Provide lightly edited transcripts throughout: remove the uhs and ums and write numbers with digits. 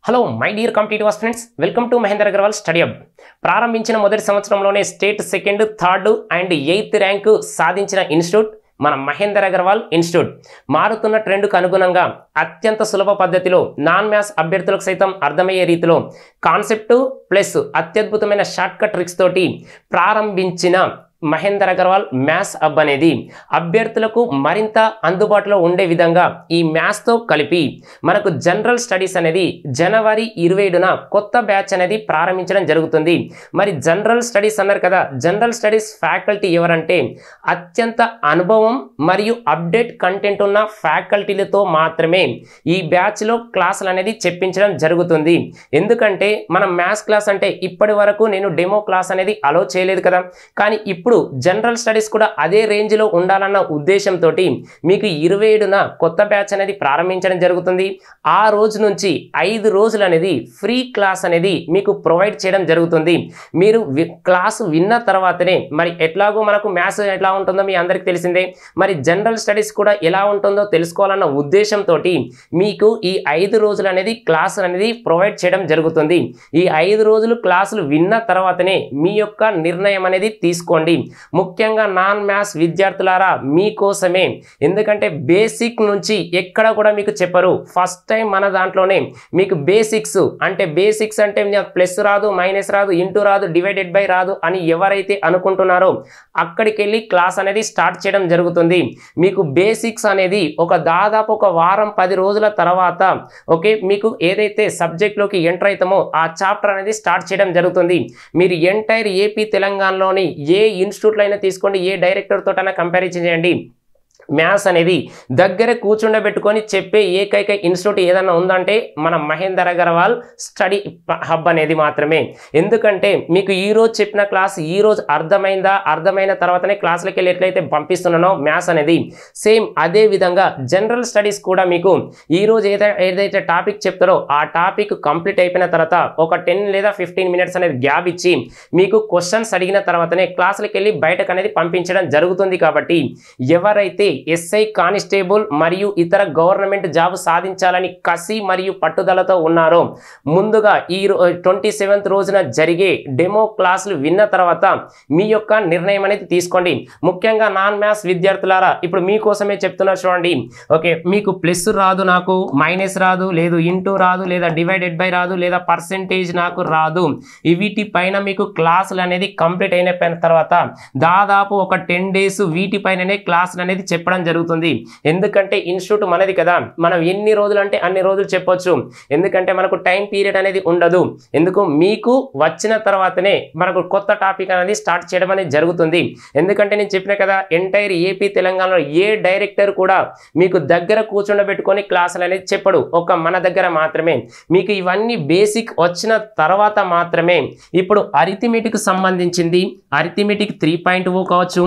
Hello my dear competitive friends, welcome to Mahender Agarwal study hub. ప్రారంభించిన మొదటి సంవత్సరంలోనే state second, third and 8th rank సాధించిన institute మన Mahender Agarwal institute. మారుతున్న ట్రెండ్కు అనుగుణంగా అత్యంత సులభ పద్ధతిలో నాన్ మ్యాథ్స్ అభ్యర్థులకు సైతం అర్థమయ్యే రీతిలో కాన్సెప్ట్ ప్లస్ అత్యద్భుతమైన షార్ట్ కట్ ట్రిక్స్ తోటి ప్రారంభించిన మహేందర్ అగర్వాల్ మ్యాథ్స్ హబ్ అనేది అభ్యర్థులకు మరింత అందుబాటులో ఉండే విధంగా ఈ మ్యాథ్స్తో కలిపి మనకు జనరల్ స్టడీస్ అనేది జనవరి 27న కొత్త బ్యాచ్ అనేది ప్రారంభించడం జరుగుతుంది. మరి జనరల్ స్టడీస్ అన్నారు కదా, జనరల్ స్టడీస్ ఫ్యాకల్టీ ఎవరంటే అత్యంత అనుభవం మరియు అప్డేట్ కంటెంట్ ఉన్న ఫ్యాకల్టీలతో మాత్రమే ఈ బ్యాచ్లో క్లాసులు అనేది చెప్పించడం జరుగుతుంది. ఎందుకంటే మనం మ్యాథ్స్ క్లాస్ అంటే ఇప్పటి వరకు నేను డెమో క్లాస్ అనేది అలో చేయలేదు కదా, కానీ ఇప్పుడు జనరల్ స్టడీస్ కూడా అదే రేంజ్లో ఉండాలన్న ఉద్దేశంతో మీకు 27న కొత్త బ్యాచ్ అనేది ప్రారంభించడం జరుగుతుంది. ఆ రోజు నుంచి 5 రోజులు అనేది ఫ్రీ క్లాస్ అనేది మీకు ప్రొవైడ్ చేయడం జరుగుతుంది. మీరు క్లాసు విన్న తర్వాతనే మరి ఎట్లాగో మనకు మ్యాథ్స్ ఎట్లా ఉంటుందో మీ అందరికీ తెలిసిందే, మరి జనరల్ స్టడీస్ కూడా ఎలా ఉంటుందో తెలుసుకోవాలన్న ఉద్దేశంతో మీకు ఈ 5 రోజులు అనేది క్లాస్ అనేది ప్రొవైడ్ చేయడం జరుగుతుంది. ఈ 5 రోజులు క్లాసులు విన్న తర్వాతనే మీ యొక్క నిర్ణయం అనేది తీసుకోండి. ముఖ్యంగా నాన్ మ్యాథ్స్ విద్యార్థులారా మీకోసమే, ఎందుకంటే బేసిక్ నుంచి ఎక్కడ కూడా మీకు చెప్పరు. ఫస్ట్ టైం మన దాంట్లోనే మీకు బేసిక్స్ అంటే ప్లస్ రాదు, మైనస్ రాదు, ఇంటూ రాదు, డివైడెడ్ బై రాదు అని ఎవరైతే అనుకుంటున్నారో అక్కడికి వెళ్ళి క్లాస్ అనేది స్టార్ట్ చేయడం జరుగుతుంది. మీకు బేసిక్స్ అనేది దాదాపు ఒక వారం 10 రోజుల తర్వాత ఓకే మీకు ఏదైతే సబ్జెక్ట్లోకి ఎంటర్ అవుతామో ఆ చాప్టర్ అనేది స్టార్ట్ చేయడం జరుగుతుంది. మీరు ఎంటైర్ ఏపీ తెలంగాణలోని ఏ ఇన్స్టిట్యూట్లో అయినా తీసుకోండి, ఏ డైరెక్టర్ తోటైనా కంపారిజన్ చేయండి, మ్యాథ్స్ అనేది దగ్గర కూర్చుండబెట్టుకొని చెప్పే ఏకైక ఇన్స్టిట్యూట్ ఏదన్నా ఉందంటే మన మహేందర్ అగర్వాల్ స్టడీ హబ్ అనేది మాత్రమే. ఎందుకంటే మీకు ఈరోజు చెప్పిన క్లాస్ ఈరోజు అర్థమైన తర్వాతనే క్లాసులకి వెళ్ళి ఎట్లయితే పంపిస్తున్నానో మ్యాథ్స్ అనేది సేమ్ అదే విధంగా జనరల్ స్టడీస్ కూడా మీకు ఈరోజు ఏదైతే టాపిక్ చెప్తారో ఆ టాపిక్ కంప్లీట్ అయిపోయిన తర్వాత ఒక 10 లేదా 15 మినిట్స్ అనేది గ్యాప్ ఇచ్చి మీకు క్వశ్చన్స్ అడిగిన తర్వాతనే క్లాసులకి వెళ్ళి బయటకు అనేది పంపించడం జరుగుతుంది. కాబట్టి ఎవరైతే ఎస్ఐ కానిస్టేబుల్ మరియు ఇతర గవర్నమెంట్ జాబ్ సాధించాలని కసి మరియు పట్టుదలతో ఉన్నారో ముందుగా ఈ 27th రోజున జరిగే డెమో క్లాసులు విన్న తర్వాత మీ యొక్క నిర్ణయం అనేది తీసుకోండి. ముఖ్యంగా నాన్ మ్యాథ్స్ విద్యార్థులారా ఇప్పుడు మీకోసమే చెప్తున్నా చూడండి. ఓకే మీకు ప్లస్ రాదు, నాకు మైనస్ రాదు, లేదు ఇంటూ రాదు, లేదా డివైడెడ్ బై రాదు, లేదా పర్సెంటేజ్ నాకు రాదు, వీటి పైన మీకు క్లాసులు అనేది కంప్లీట్ అయిన తర్వాత దాదాపు ఒక 10 days వీటి పైననే క్లాసులు అనేది చెప్పడం జరుగుతుంది. ఎందుకంటే ఇన్స్టిట్యూట్ మనది కదా, మనం ఎన్ని రోజులు అంటే అన్ని రోజులు చెప్పొచ్చు. ఎందుకంటే మనకు టైం పీరియడ్ అనేది ఉండదు. ఎందుకు మీకు వచ్చిన తర్వాతనే మనకు కొత్త టాపిక్ అనేది స్టార్ట్ చేయడం అనేది జరుగుతుంది. ఎందుకంటే నేను చెప్పిన కదా ఎంటైర్ ఏపీ తెలంగాణలో ఏ డైరెక్టర్ కూడా మీకు దగ్గర కూర్చుండబెట్టుకొని క్లాసులు అనేది చెప్పడు, ఒక మన దగ్గర మాత్రమే. మీకు ఇవన్నీ బేసిక్ వచ్చిన తర్వాత మాత్రమే ఇప్పుడు అరిథమెటిక్ సంబంధించింది అరిథమెటిక్ 3.0 కావచ్చు,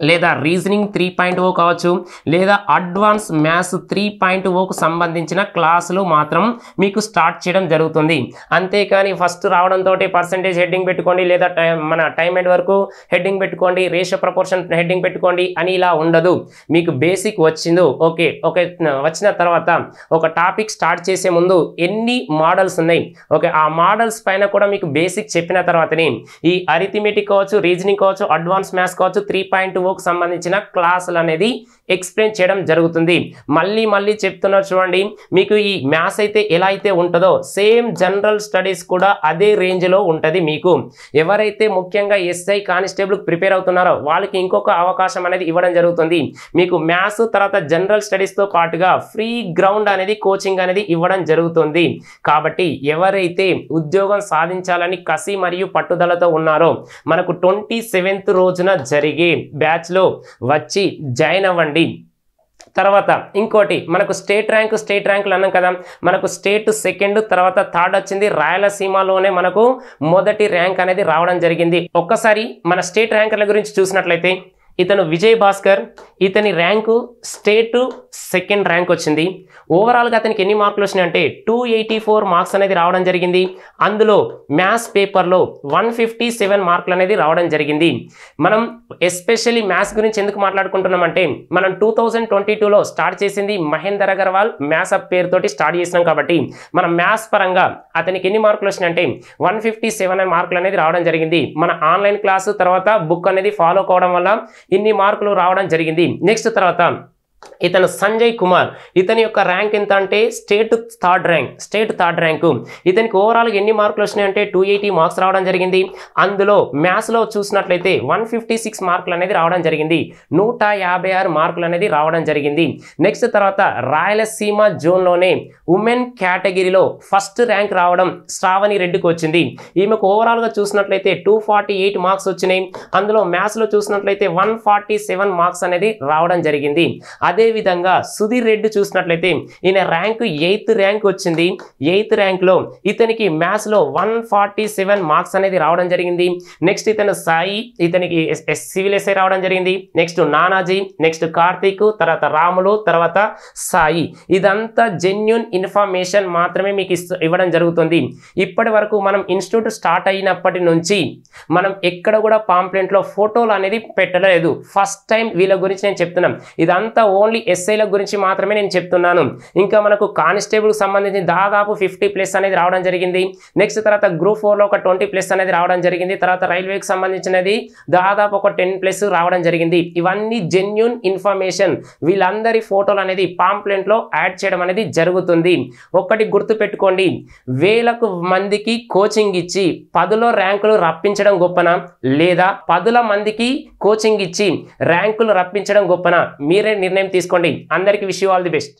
లేదా రీజనింగ్ 3.0 కావచ్చు, లేదా అడ్వాన్స్ మ్యాథ్స్ 3.0కు సంబంధించిన క్లాసులు మాత్రం మీకు స్టార్ట్ చేయడం జరుగుతుంది. అంతేకాని ఫస్ట్ రావడంతో పర్సంటేజ్ హెడ్డింగ్ పెట్టుకోండి, లేదా మన టైం ఎండ్ వరకు హెడ్డింగ్ పెట్టుకోండి, రేషియో ప్రపోర్షన్ హెడ్డింగ్ పెట్టుకోండి అని ఇలా ఉండదు. మీకు బేసిక్ వచ్చిందో ఓకే వచ్చిన తర్వాత ఒక టాపిక్ స్టార్ట్ చేసే ముందు ఎన్ని మోడల్స్ ఉన్నాయి ఓకే ఆ మోడల్స్ పైన కూడా మీకు బేసిక్ చెప్పిన తర్వాతనే ఈ అరిథమెటిక్ కావచ్చు, రీజనింగ్ కావచ్చు, అడ్వాన్స్ మ్యాథ్స్ కావచ్చు 3.0కు సంబంధించిన క్లాసులు అనేది ఎక్స్ప్లెయిన్ చేయడం జరుగుతుంది. మళ్ళీ చెప్తున్నా చూడండి, మీకు ఈ మ్యాథ్స్ అయితే ఎలా అయితే ఉంటుందో సేమ్ జనరల్ స్టడీస్ కూడా అదే రేంజ్లో ఉంటుంది. మీకు ఎవరైతే ముఖ్యంగా ఎస్ఐ కానిస్టేబుల్ ప్రిపేర్ అవుతున్నారో వాళ్ళకి ఇంకొక అవకాశం అనేది ఇవ్వడం జరుగుతుంది. మీకు మ్యాథ్స్ తర్వాత జనరల్ స్టడీస్తో పాటుగా ఫ్రీ గ్రౌండ్ అనేది కోచింగ్ అనేది ఇవ్వడం జరుగుతుంది. కాబట్టి ఎవరైతే ఉద్యోగం సాధించాలని కసి మరియు పట్టుదలతో ఉన్నారో మనకు 27th రోజున జరిగే బ్యాచ్లో వచ్చి జాయిన్ అవ్వండి. తర్వాత ఇంకోటి మనకు స్టేట్ ర్యాంకులు అన్నాం కదా, మనకు స్టేట్ సెకండ్ తర్వాత థర్డ్ వచ్చింది. రాయలసీమలోనే మనకు మొదటి ర్యాంక్ అనేది రావడం జరిగింది. ఒక్కసారి మన స్టేట్ ర్యాంకర్ల గురించి చూసినట్లయితే ఇతను విజయ్ భాస్కర్, ఇతని ర్యాంకు స్టేట్ సెకండ్ ర్యాంక్ వచ్చింది. ఓవరాల్గా అతనికి ఎన్ని మార్కులు వచ్చినాయి అంటే 284 మార్క్స్ అనేది రావడం జరిగింది. అందులో మ్యాథ్స్ పేపర్లో 157 మార్కులు అనేది రావడం జరిగింది. మనం ఎస్పెషల్లీ మ్యాథ్స్ గురించి ఎందుకు మాట్లాడుకుంటున్నామంటే మనం 2022లో స్టార్ట్ చేసింది మహేందర్ అగర్వాల్ మ్యాథ్స్ అప్ పేరుతోటి స్టార్ట్ చేసినాం కాబట్టి మనం మ్యాథ్స్ పరంగా అతనికి ఎన్ని మార్కులు వచ్చినాయంటే 157 మార్కులు అనేది రావడం జరిగింది. మన ఆన్లైన్ క్లాసు తర్వాత బుక్ అనేది ఫాలో కావడం వల్ల ఇన్ని మార్కులు రావడం జరిగింది. నెక్స్ట్ తర్వాత ఇతను సంజయ్ కుమార్, ఇతని యొక్క ర్యాంక్ ఎంత అంటే స్టేట్ థర్డ్ ర్యాంకు. ఇతనికి ఓవరాల్గా ఎన్ని మార్కులు వచ్చినాయంటే 280 మార్క్స్ రావడం జరిగింది. అందులో మ్యాథ్స్లో చూసినట్లయితే 156 మార్కులు అనేది రావడం జరిగింది. 156 మార్కులు అనేది రావడం జరిగింది. నెక్స్ట్ తర్వాత రాయలసీమ జోన్లోనే ఉమెన్ కేటగిరీలో ఫస్ట్ ర్యాంక్ రావడం శ్రావణి రెడ్డికి వచ్చింది. ఈమెకు ఓవరాల్గా చూసినట్లయితే 248 మార్క్స్ వచ్చినాయి. అందులో మ్యాథ్స్లో చూసినట్లయితే 147 మార్క్స్ అనేది రావడం జరిగింది. అదేవిధంగా సుధీర్ రెడ్డి చూసినట్లయితే ఈయన ర్యాంకు 8th ర్యాంక్ వచ్చింది. 8th ర్యాంక్లో ఇతనికి మ్యాథ్స్లో 147 మార్క్స్ అనేది రావడం జరిగింది. నెక్స్ట్ ఇతను సాయి, ఇతనికి సివిల్ ఎస్ఐ రావడం జరిగింది. నెక్స్ట్ నానాజీ, నెక్స్ట్ కార్తీక్, తర్వాత రాములు, తర్వాత సాయి. ఇదంతా జెన్యూన్ ఇన్ఫర్మేషన్ మాత్రమే మీకు ఇవ్వడం జరుగుతుంది. ఇప్పటి వరకు మనం ఇన్స్టిట్యూట్ స్టార్ట్ అయినప్పటి నుంచి మనం ఎక్కడ కూడా పాంప్లెంట్లో ఫోటోలు అనేది పెట్టలేదు. ఫస్ట్ టైం వీళ్ళ గురించి నేను చెప్తున్నాను. ఇదంతా ఓన్లీ ఎస్ఐల గురించి మాత్రమే నేను చెప్తున్నాను. ఇంకా మనకు కానిస్టేబుల్కి సంబంధించి దాదాపు 50+ అనేది రావడం జరిగింది. నెక్స్ట్ తర్వాత గ్రూప్ 4లో ఒక 20+ అనేది రావడం జరిగింది. తర్వాత రైల్వేకి సంబంధించినది దాదాపు ఒక 10+ రావడం జరిగింది. ఇవన్నీ జెన్యూన్ ఇన్ఫర్మేషన్. వీళ్ళందరి ఫోటోలు అనేది పాంప్లెంట్లో యాడ్ చేయడం అనేది జరుగుతుంది. ఒకటి గుర్తుపెట్టుకోండి, వేలకు మందికి కోచింగ్ ఇచ్చి 10లో ర్యాంకులు రప్పించడం గొప్పనా, లేదా 10ల మందికి కోచింగ్ ఇచ్చి ర్యాంకులు రప్పించడం గొప్పనా? మీరే నిర్ణయం తీసుకోండి. అందరికీ wish you all the best.